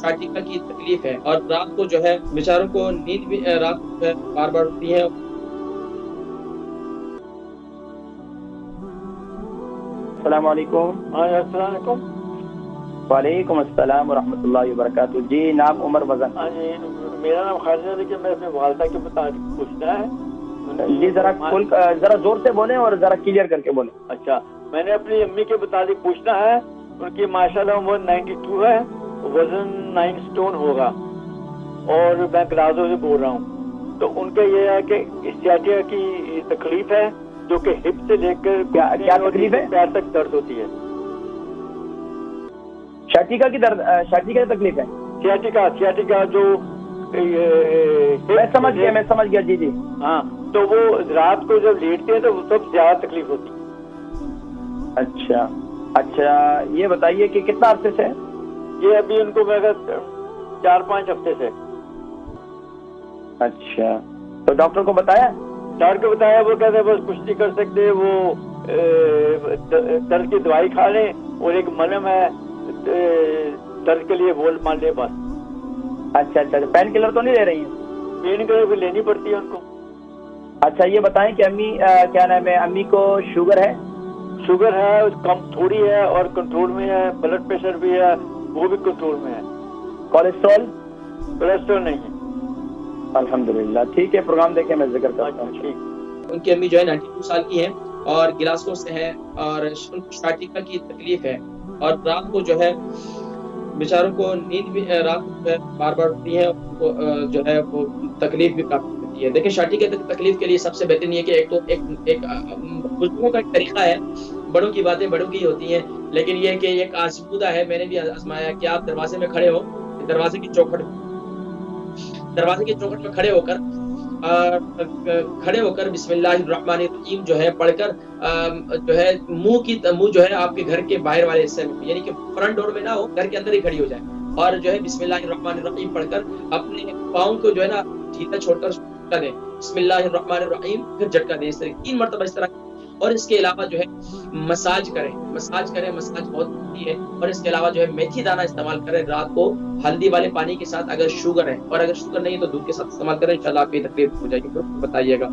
Cycle کی تکلیف ہے اور رات کو جو ہے بیچاروں کو نیند بھی رات کو جو ہے بار بار ہوتی ہے. السلام علیکم. السلام علیکم. وعلیکم السلام ورحمۃ اللہ وبرکاتہ. جی نام عمر وزن. جی میرا نام خالد ہے، لیکن میں اپنے والدہ کے متعلق پوچھنا ہے. جی ذرا زور سے بولیں اور ذرا کلیئر کر کے بولیں. اچھا، میں نے اپنی امی کے متعلق پوچھنا ہے. ان کی ماشاءاللہ عمر 92 ہے، وزن 9 اسٹون ہوگا، اور میں گلازوں سے بول رہا ہوں. تو ان کا یہ ہے کہ اسٹیٹیا کی تکلیف ہے، جو کہ ہپ سے لے کر کیا تکلیف ہے؟ پیر تک درد ہوتی ہے. شاٹیکا کی تکلیف ہے. سیاٹیکا جو میں سمجھ گیا. جی جی ہاں، تو وہ رات کو جب لیٹتے ہیں تو وہ سب زیادہ تکلیف ہوتی ہے. اچھا یہ بتائیے کہ کتنا عرصے سے ہے یہ؟ ابھی ان کو میں 4-5 ہفتے سے. اچھا، تو ڈاکٹر کو بتایا؟ ڈاکٹر کو بتایا، وہ کہتے ہیں بس کچھ نہیں کر سکتے، وہ درد کی دوائی کھا لیں اور ایک ملہم ہے درد کے لیے وہ مان لیں بس. اچھا، پین کلر تو نہیں لے رہی ہیں؟ پین کلر بھی لینی پڑتی ہے ان کو. اچھا یہ بتائیں کہ امی کیا نام ہے، امی کو شوگر ہے؟ شوگر ہے، کم تھوڑی ہے اور کنٹرول میں ہے. بلڈ پریشر بھی ہے، وہ بھی کنٹرول میں ہے. کولیسٹرول نہیں ہے. الحمدللہ. ٹھیک ہے، پروگرام دیکھیں، میں ذکر کرتا ہوں. ٹھیک. ان کی امی جو ہے 92 سال کی ہیں اور گلاسکو سے ہے اور سائیکل کی تکلیف ہے اور رات کو جو ہے بیچاروں کو نیند بھی رات کو جو ہے بار بار ہوتی ہے. ان کو جو ہے وہ تکلیف بھی کافی ہوتی ہے. دیکھیں شاٹی کے تکلیف کے لیے سب سے بہترین یہ کہ ایک بزرگوں کا ایک طریقہ ہے، بڑوں کی باتیں بڑوں کی ہوتی ہیں، لیکن یہ کہ ایک آزمودہ ہے. میں نے بھی آزمایا کہ آپ دروازے میں کھڑے ہو، دروازے کی چوکھٹ میں کھڑے ہو کر بسم اللہ الرحمن الرحیم جو ہے پڑھ کر جو ہے منہ جو ہے آپ کے گھر کے باہر والے حصے میں، یعنی کہ فرنٹ ڈور میں نہ ہو، گھر کے اندر ہی کھڑی ہو جائے اور جو ہے بسم اللہ الرحمن الرحیم پڑھ کر اپنے پاؤں کو جو ہے نا ڈھیلا چھوڑ کر جھٹکا دیں. بسم اللہ الرحمن الرحیم پھر جھٹکا دیں، اس طرح 3 مرتبہ اس طرح. اور اس کے علاوہ جو ہے مساج کریں. مساج بہت ہوتی ہے. اور اس کے علاوہ جو ہے میتھی دانہ استعمال کریں رات کو ہلدی والے پانی کے ساتھ، اگر شوگر ہے، اور اگر شوگر نہیں ہے تو دودھ کے ساتھ استعمال کریں. انشاءاللہ آپ کی تکلیف ہو جائے گی. بتائیے گا.